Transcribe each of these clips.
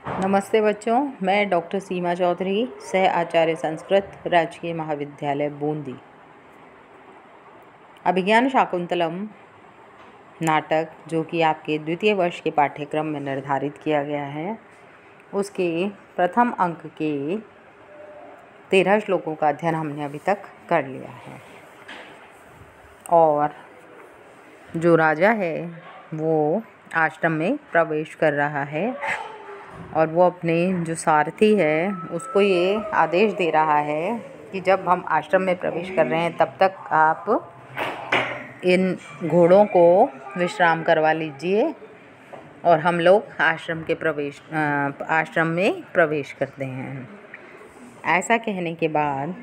नमस्ते बच्चों, मैं डॉक्टर सीमा चौधरी, सह आचार्य संस्कृत, राजकीय महाविद्यालय बूंदी। अभिज्ञान शाकुंतलम नाटक जो कि आपके द्वितीय वर्ष के पाठ्यक्रम में निर्धारित किया गया है, उसके प्रथम अंक के 13 श्लोकों का अध्ययन हमने अभी तक कर लिया है। और जो राजा है वो आश्रम में प्रवेश कर रहा है और वो अपने जो सारथी है उसको ये आदेश दे रहा है कि जब हम आश्रम में प्रवेश कर रहे हैं तब तक आप इन घोड़ों को विश्राम करवा लीजिए और हम लोग आश्रम में प्रवेश करते हैं। ऐसा कहने के बाद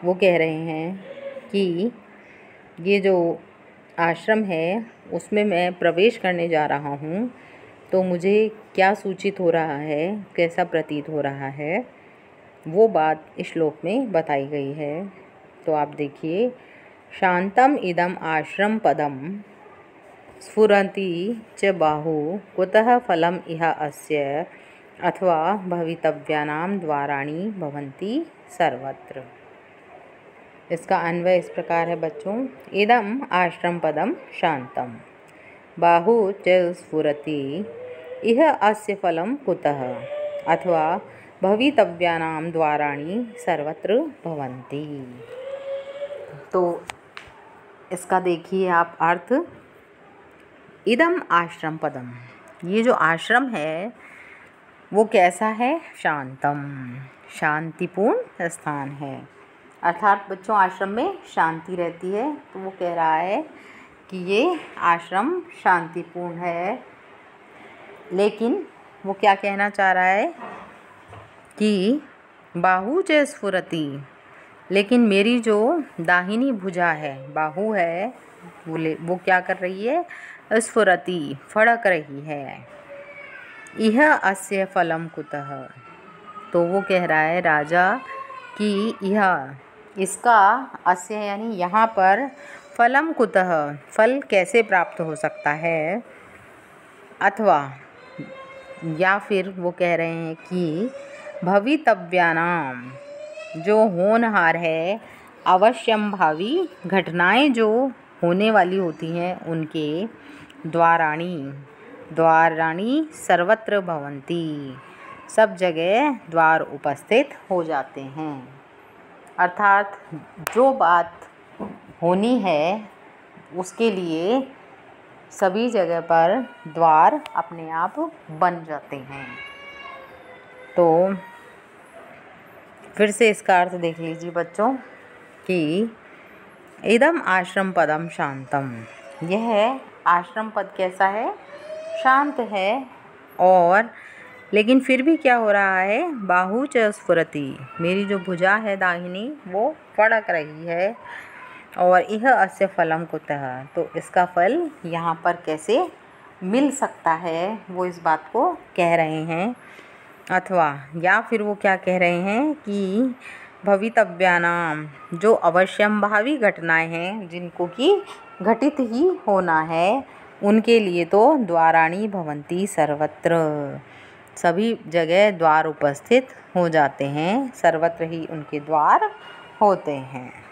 वो कह रहे हैं कि ये जो आश्रम है उसमें मैं प्रवेश करने जा रहा हूँ, तो मुझे क्या सूचित हो रहा है, कैसा प्रतीत हो रहा है, वो बात इस श्लोक में बताई गई है। तो आप देखिए, शांतम इदम आश्रम पदम स्फुरति च बाहु कुतः फलम इह अस्य अथवा भवितव्यानां द्वाराणि भवन्ति सर्वत्र। इसका अन्वय इस प्रकार है बच्चों। इदम आश्रम पदम शांतम बाहु च स्फुरति इह अस्य फलम कुतः अथवा भवितव्यानां द्वाराणि सर्वत्र भवन्ति। तो इसका देखिए आप अर्थ। इदम आश्रम पदम, ये जो आश्रम है वो कैसा है? शांतम, शांतिपूर्ण स्थान है। अर्थात बच्चों आश्रम में शांति रहती है, तो वो कह रहा है कि ये आश्रम शांतिपूर्ण है। लेकिन वो क्या कहना चाह रहा है कि बाहु च स्फुरति, लेकिन मेरी जो दाहिनी भुजा है, बाहु है, वो क्या कर रही है? स्फुरति, फड़क रही है। इह अस्य फलम कुतः, तो वो कह रहा है राजा कि यह इसका, अस्य यानी यहाँ पर, फलम कुतः, फल कैसे प्राप्त हो सकता है, अथवा या फिर वो कह रहे हैं कि भवितव्यानाम, जो होनहार है, अवश्यम भावी घटनाएं जो होने वाली होती हैं उनके द्वाराणि सर्वत्र भवन्ति, सब जगह द्वार उपस्थित हो जाते हैं। अर्थात जो बात होनी है उसके लिए सभी जगह पर द्वार अपने आप बन जाते हैं। तो फिर से इसका अर्थ देख लीजिए बच्चों कि इदम आश्रम पदम शांतम, यह आश्रम पद कैसा है? शांत है। और लेकिन फिर भी क्या हो रहा है? बाहु च स्फुरति, मेरी जो भुजा है दाहिनी वो फड़क रही है। और यह अस्य फलम कुतः, तो इसका फल यहाँ पर कैसे मिल सकता है, वो इस बात को कह रहे हैं। अथवा या फिर वो क्या कह रहे हैं कि भवितव्यानाम, जो अवश्यम भावी घटनाएं हैं जिनको कि घटित ही होना है, उनके लिए तो द्वाराणि भवन्ति सर्वत्र, सभी जगह द्वार उपस्थित हो जाते हैं, सर्वत्र ही उनके द्वार होते हैं।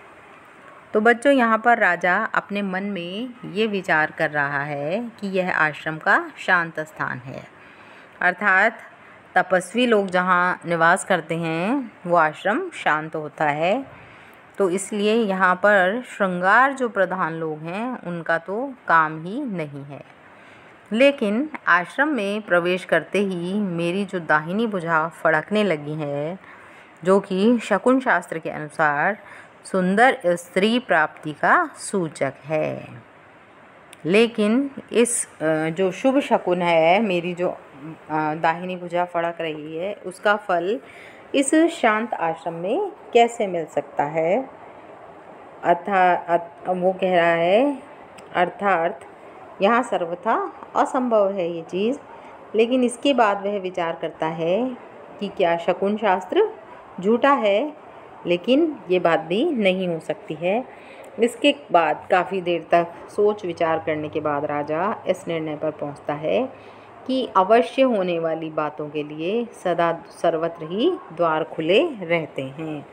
तो बच्चों यहाँ पर राजा अपने मन में ये विचार कर रहा है कि यह आश्रम का शांत स्थान है। अर्थात तपस्वी लोग जहाँ निवास करते हैं वो आश्रम शांत होता है। तो इसलिए यहाँ पर श्रृंगार जो प्रधान लोग हैं उनका तो काम ही नहीं है। लेकिन आश्रम में प्रवेश करते ही मेरी जो दाहिनी भुजा फड़कने लगी है, जो कि शकुन शास्त्र के अनुसार सुंदर स्त्री प्राप्ति का सूचक है। लेकिन इस जो शुभ शकुन है, मेरी जो दाहिनी भुजा फड़क रही है, उसका फल इस शांत आश्रम में कैसे मिल सकता है? वो कह रहा है अर्थात यहाँ सर्वथा असंभव है ये चीज़। लेकिन इसके बाद वह विचार करता है कि क्या शकुन शास्त्र झूठा है? लेकिन ये बात भी नहीं हो सकती है। इसके बाद काफ़ी देर तक सोच विचार करने के बाद राजा इस निर्णय पर पहुंचता है कि अवश्य होने वाली बातों के लिए सदा सर्वत्र ही द्वार खुले रहते हैं।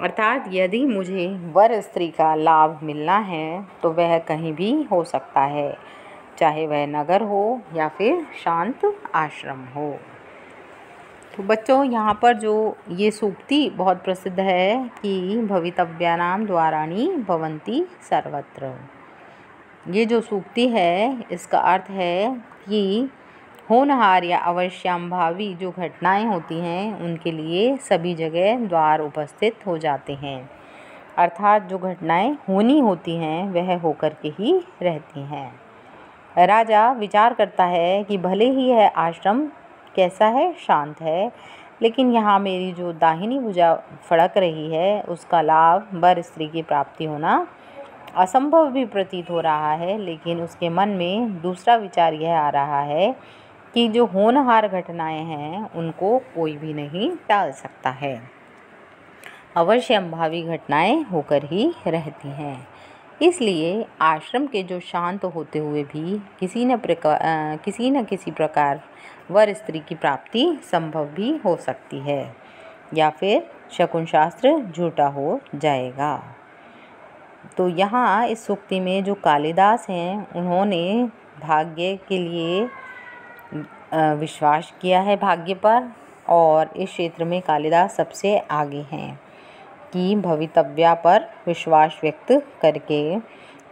अर्थात यदि मुझे वर स्त्री का लाभ मिलना है तो वह कहीं भी हो सकता है, चाहे वह नगर हो या फिर शांत आश्रम हो। तो बच्चों, यहाँ पर जो ये सूक्ति बहुत प्रसिद्ध है कि भवितव्यानां द्वाराणि भवन्ति सर्वत्र। ये जो सूक्ति है इसका अर्थ है कि होनहार या अवश्यंभावी जो घटनाएं होती हैं उनके लिए सभी जगह द्वार उपस्थित हो जाते हैं। अर्थात जो घटनाएं होनी होती हैं वह होकर के ही रहती हैं। राजा विचार करता है कि भले ही यह आश्रम कैसा है, शांत है, लेकिन यहाँ मेरी जो दाहिनी भुजा फड़क रही है उसका लाभ वर स्त्री की प्राप्ति होना असंभव भी प्रतीत हो रहा है। लेकिन उसके मन में दूसरा विचार यह आ रहा है कि जो होनहार घटनाएं हैं उनको कोई भी नहीं टाल सकता है, अवश्यंभावी घटनाएं होकर ही रहती हैं। इसलिए आश्रम के जो शांत होते हुए भी किसी न किसी प्रकार वर स्त्री की प्राप्ति संभव भी हो सकती है या फिर शकुन शास्त्र झूठा हो जाएगा। तो यहाँ इस सूक्ति में जो कालिदास हैं उन्होंने भाग्य के लिए विश्वास किया है, भाग्य पर, और इस क्षेत्र में कालिदास सबसे आगे हैं कि भवितव्या पर विश्वास व्यक्त करके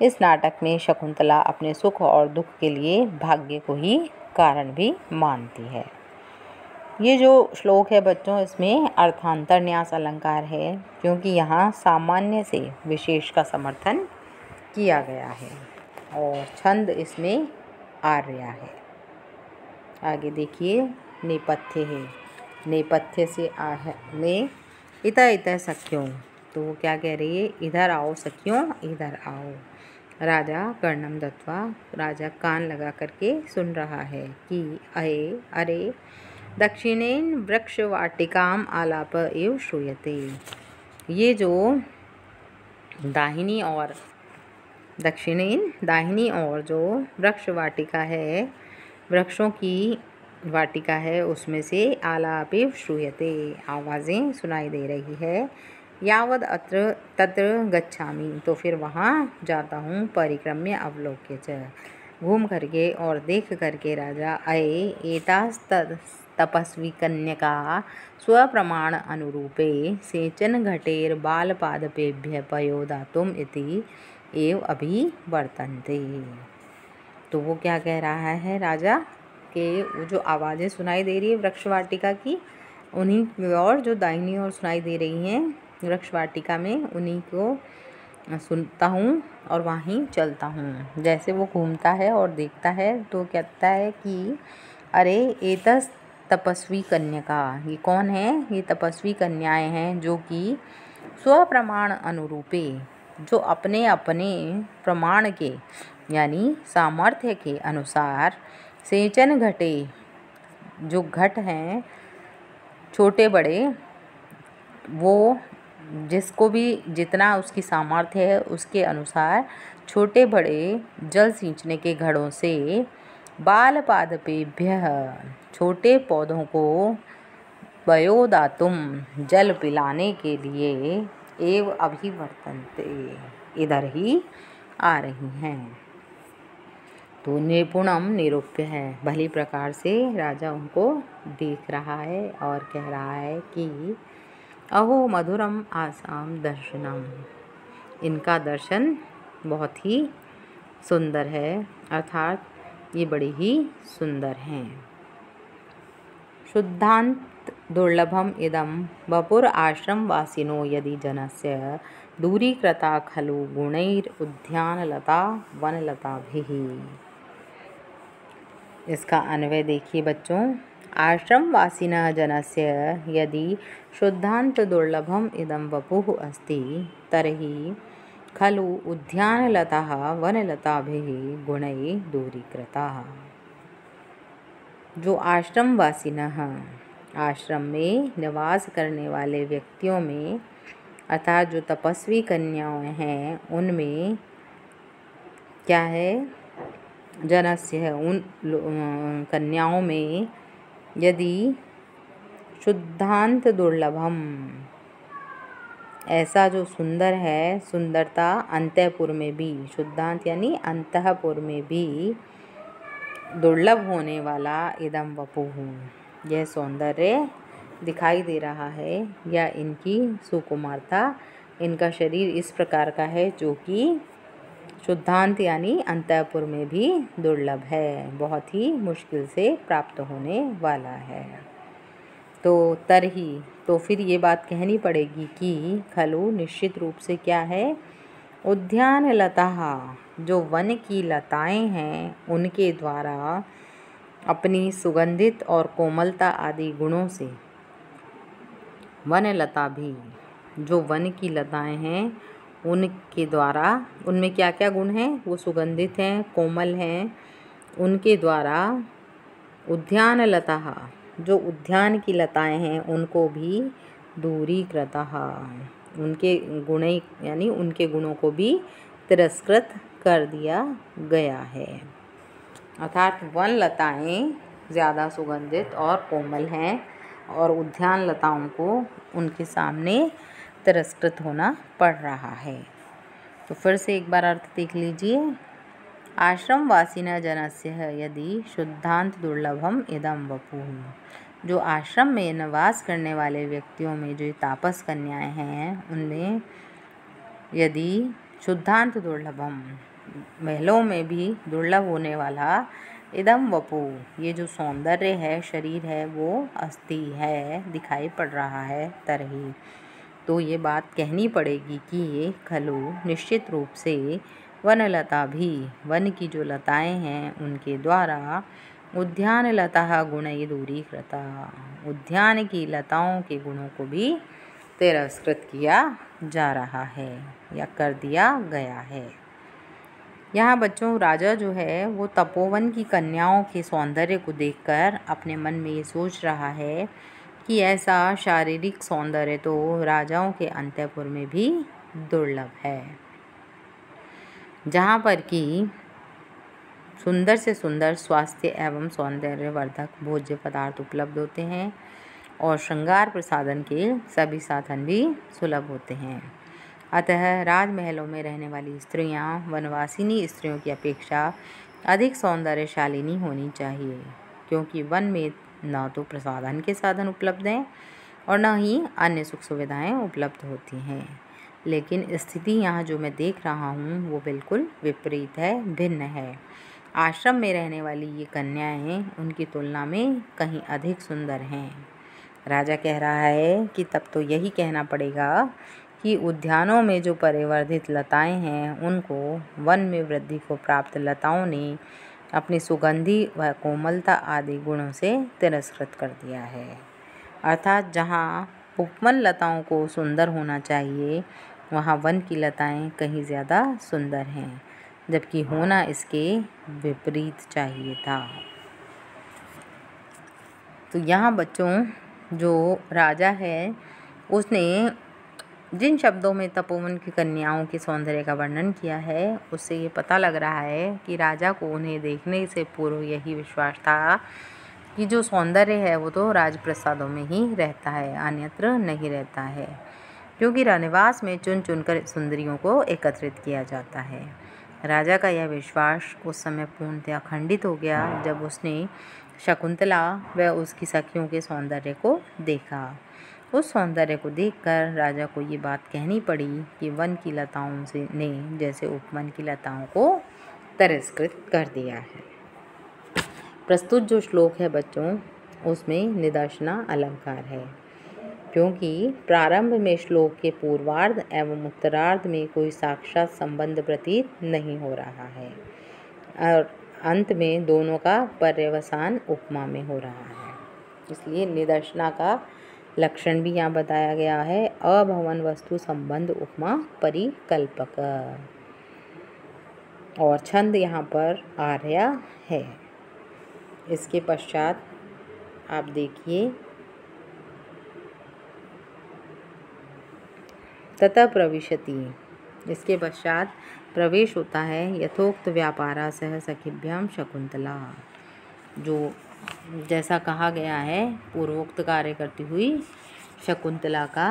इस नाटक में शकुंतला अपने सुख और दुख के लिए भाग्य को ही कारण भी मानती है। ये जो श्लोक है बच्चों, इसमें अर्थांतर न्यास अलंकार है क्योंकि यहाँ सामान्य से विशेष का समर्थन किया गया है और छंद इसमें आर्या है। आगे देखिए, नेपथ्य है। नेपथ्य से में इतः इतः सख्यों, तो वो क्या कह रही है, इधर आओ सखियों, इधर आओ। राजा कर्णम दत्वा, राजा कान लगा करके सुन रहा है कि अरे दक्षिणेन वृक्षवाटिकाम आलाप एव श्रूयते। ये जो दाहिनी और जो वृक्ष वाटिका है, वृक्षों की वाटिका है, उसमें से आलाप एव श्रूयते, आवाज़ें सुनाई दे रही है। यावद अत्र तत्र गच्छामि, तो फिर वहाँ जाता हूँ। परिक्रम्य अवलोक्य च, घूम करके और देख करके राजा एतास तपस्वी कन्यका स्वप्रमाण अनुरूपे सेचन घटेर बालपादपेभ्य पयोदातुम इति एव अभिवर्तन्ते। तो वो क्या कह रहा है राजा के, वो जो आवाज़ें सुनाई दे रही है वृक्ष वाटिका की, उन्हीं और जो दाहिनी ओर सुनाई दे रही हैं वृक्ष वाटिका में, उन्हीं को सुनता हूँ और वहीं चलता हूँ। जैसे वो घूमता है और देखता है तो कहता है कि अरे एतस तपस्वी कन्यका, ये कौन है, ये तपस्वी कन्याएं हैं जो कि स्वप्रमाण अनुरूपे, जो अपने अपने प्रमाण के यानी सामर्थ्य के अनुसार, सेचन घटे, जो घट हैं छोटे बड़े, वो जिसको भी जितना उसकी सामर्थ्य है उसके अनुसार छोटे बड़े जल सींचने के घड़ों से बालपादपेभ्य, छोटे पौधों को पयोदातुम, जल पिलाने के लिए एव अभिवर्तन्ते, इधर ही आ रही हैं। तो निपुणम निरूप्य है, भली प्रकार से राजा उनको देख रहा है और कह रहा है कि अहो मधुरम आसाम दर्शनम, इनका दर्शन बहुत ही सुंदर है, अर्थात ये बड़े ही सुंदर हैं। शुद्धांत दुर्लभम इदम वपुर आश्रम वासिनो यदि जनस्य दूरीकृता खलु गुणैर उद्यानलता वनलताभिः। इसका अन्वय देखिए बच्चों, आश्रम वासिनः जनस्य यदि शुद्धांत दुर्लभम इदम वपुः अस्ति तर्हि खलु उद्यानलताः वनलताभिः गुणैः दूरीकृताः। जो आश्रम वासिनः, आश्रम में निवास करने वाले व्यक्तियों में, अर्थात जो तपस्वी कन्याएं हैं उनमें क्या है, जनस्य उन कन्याओं में यदि शुद्धांत दुर्लभम, ऐसा जो सुंदर है, सुंदरता अंतःपुर में भी, शुद्धांत यानी अंतःपुर में भी दुर्लभ होने वाला इदम वपुः, यह सौंदर्य दिखाई दे रहा है, या इनकी सुकुमारता, इनका शरीर इस प्रकार का है जो कि शुद्धांत यानी अंतःपुर में भी दुर्लभ है, बहुत ही मुश्किल से प्राप्त होने वाला है। तो तरही, तो फिर ये बात कहनी पड़ेगी कि खलु, निश्चित रूप से क्या है, उद्यान लता, जो वन की लताएं हैं, उनके द्वारा अपनी सुगंधित और कोमलता आदि गुणों से, वन लता भी, जो वन की लताएं हैं उनके द्वारा, उनमें क्या क्या गुण हैं, वो सुगंधित हैं, कोमल हैं, उनके द्वारा उद्यान लता, जो उद्यान की लताएं हैं उनको भी दूरीकृतः, उनके गुण यानी उनके गुणों को भी तिरस्कृत कर दिया गया है। अर्थात वन लताएं ज़्यादा सुगंधित और कोमल हैं और उद्यान लताओं को उनके सामने तिरस्कृत होना पड़ रहा है। तो फिर से एक बार अर्थ देख लीजिए। आश्रम वासिना जनस्य यदि शुद्धांत दुर्लभम इदम वपुः, जो आश्रम में निवास करने वाले व्यक्तियों में जो तापस कन्याएं हैं, उनमें यदि शुद्धांत दुर्लभम, महलों में भी दुर्लभ होने वाला इदम वपुः, ये जो सौंदर्य है, शरीर है, वो अस्थि है, दिखाई पड़ रहा है, तरही, तो ये बात कहनी पड़ेगी कि ये खलु, निश्चित रूप से वनलता भी, वन की जो लताएं हैं उनके द्वारा उद्यान लता गुणै दूरीकृता, उद्यान की लताओं के गुणों को भी तिरस्कृत किया जा रहा है या कर दिया गया है। यहाँ बच्चों, राजा जो है वो तपोवन की कन्याओं के सौंदर्य को देखकर अपने मन में ये सोच रहा है कि ऐसा शारीरिक सौंदर्य तो राजाओं के अंतःपुर में भी दुर्लभ है, जहाँ पर कि सुंदर से सुंदर स्वास्थ्य एवं सौंदर्यवर्धक भोज्य पदार्थ उपलब्ध होते हैं और श्रृंगार प्रसाधन के सभी साधन भी सुलभ होते हैं। अतः राजमहलों में रहने वाली स्त्रियां वनवासिनी स्त्रियों की अपेक्षा अधिक सौंदर्यशालिनी होनी चाहिए, क्योंकि वन में न तो प्रसाधन के साधन उपलब्ध हैं और न ही अन्य सुख सुविधाएं उपलब्ध होती हैं। लेकिन स्थिति यहाँ जो मैं देख रहा हूँ वो बिल्कुल विपरीत है, भिन्न है। आश्रम में रहने वाली ये कन्याएं उनकी तुलना में कहीं अधिक सुंदर हैं। राजा कह रहा है कि तब तो यही कहना पड़ेगा कि उद्यानों में जो परिवर्धित लताएं हैं उनको वन में वृद्धि को प्राप्त लताओं ने अपनी सुगंधि व कोमलता आदि गुणों से तिरस्कृत कर दिया है। अर्थात जहाँ उपवन लताओं को सुंदर होना चाहिए, वहाँ वन की लताएं कहीं ज़्यादा सुंदर हैं, जबकि होना इसके विपरीत चाहिए था। तो यहाँ बच्चों, जो राजा है उसने जिन शब्दों में तपोवन की कन्याओं के सौंदर्य का वर्णन किया है, उससे ये पता लग रहा है कि राजा को उन्हें देखने से पूर्व यही विश्वास था कि जो सौंदर्य है वो तो राजप्रसादों में ही रहता है, अन्यत्र नहीं रहता है, क्योंकि रानिवास में चुन चुनकर सुंदरियों को एकत्रित किया जाता है। राजा का यह विश्वास उस समय पूर्णतया खंडित हो गया जब उसने शकुंतला व उसकी सखियों के सौंदर्य को देखा। उस सौंदर्य को देखकर राजा को ये बात कहनी पड़ी कि वन की लताओं से ने जैसे उपवन की लताओं को तिरस्कृत कर दिया है। प्रस्तुत जो श्लोक है बच्चों, उसमें निदर्शना अलंकार है, क्योंकि प्रारंभ में श्लोक के पूर्वार्ध एवं उत्तरार्ध में कोई साक्षात संबंध प्रतीत नहीं हो रहा है और अंत में दोनों का पर्यवसान उपमा में हो रहा है। इसलिए निदर्शना का लक्षण भी यहाँ बताया गया है, अभवन वस्तु संबंध उपमा परिकल्पक, और छंद यहाँ पर आर्या है। इसके पश्चात आप देखिए, ततः प्रविशति, इसके पश्चात प्रवेश होता है यथोक्त व्यापारा सह सखिभ्याम शकुंतला। जो जैसा कहा गया है पूर्वोक्त कार्य करती हुई शकुंतला का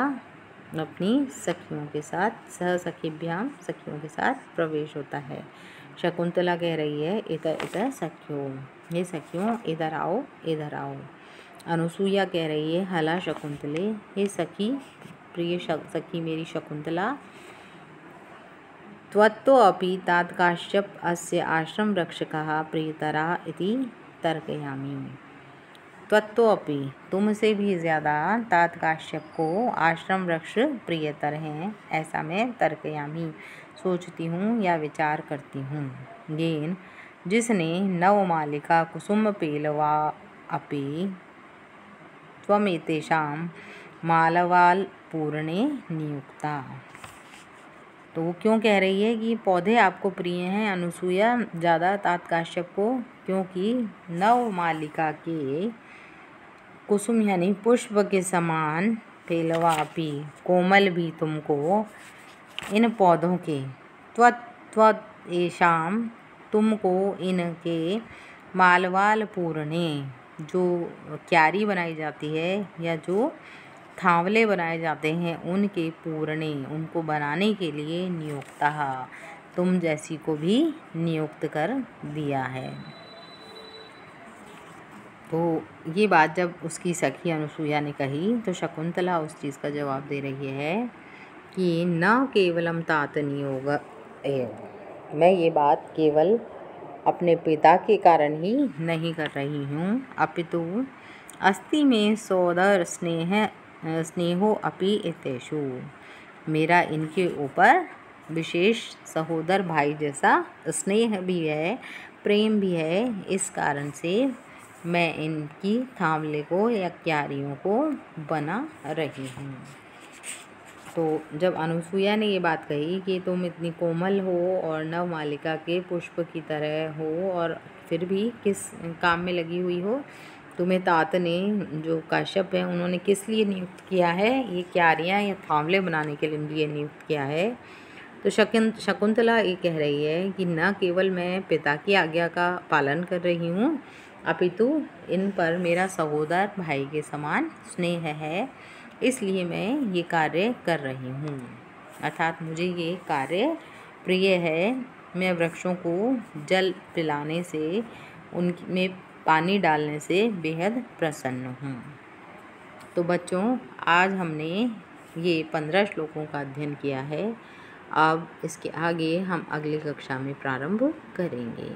अपनी सखियों के साथ सह सखिभ्याम सखियों के साथ प्रवेश होता है। शकुंतला कह रही है इधर इधर सखियों, ये सखियों इधर आओ इधर आओ। अनुसुईया कह रही है हला शकुंतले, हे सखी प्रिय सखी मेरी शकुंतला। त्वत्तो अपि तात काश्यप अस्य आश्रम रक्षकः प्रियतरा इति तर्कयामि। त्वत्तो अपि तुमसे भी ज़्यादा तात काश्यप को आश्रम रक्ष प्रियतर हैं, ऐसा मैं तर्कयामि सोचती हूँ या विचार करती हूँ। येन जिसने नवमालिका कुसुम पेलवा अपि त्वमेतेषां मालवाल पूर्णे नियुक्ता। तो वो क्यों कह रही है कि पौधे आपको प्रिय हैं अनुसुईया ज़्यादा तात काश्यप को, क्योंकि नवमालिका के कुसुम यानी पुष्प के समान पेलवा अपि कोमल भी तुमको इन पौधों के त्वत्एषां तुमको इनके मालवाल पूर्णे जो क्यारी बनाई जाती है या जो थावले बनाए जाते हैं उनके पूर्णे उनको बनाने के लिए नियुक्ता तुम जैसी को भी नियुक्त कर दिया है। तो ये बात जब उसकी सखी अनुसुईया ने कही तो शकुंतला उस चीज़ का जवाब दे रही है कि न केवलम तात नियोग एव, मैं ये बात केवल अपने पिता के कारण ही नहीं कर रही हूँ, अपितु अस्ति में सोदर स्नेहो अपि इतेषु, मेरा इनके ऊपर विशेष सहोदर भाई जैसा स्नेह भी है प्रेम भी है, इस कारण से मैं इनकी थामले को या क्यारियों को बना रही हूँ। तो जब अनुसुईया ने ये बात कही कि तुम इतनी कोमल हो और नवमालिका के पुष्प की तरह हो और फिर भी किस काम में लगी हुई हो, तुम्हें तात ने जो काश्यप है उन्होंने किस लिए नियुक्त किया है, ये क्यारियाँ या थावले बनाने के लिए नियुक्त किया है। तो शकुंतला ये कह रही है कि न केवल मैं पिता की आज्ञा का पालन कर रही हूँ, अपितु इन पर मेरा सहोदर भाई के समान स्नेह है, इसलिए मैं ये कार्य कर रही हूँ। अर्थात मुझे ये कार्य प्रिय है, मैं वृक्षों को जल पिलाने से उनमें पानी डालने से बेहद प्रसन्न हूँ। तो बच्चों आज हमने ये 15 श्लोकों का अध्ययन किया है। अब इसके आगे हम अगली कक्षा में प्रारंभ करेंगे।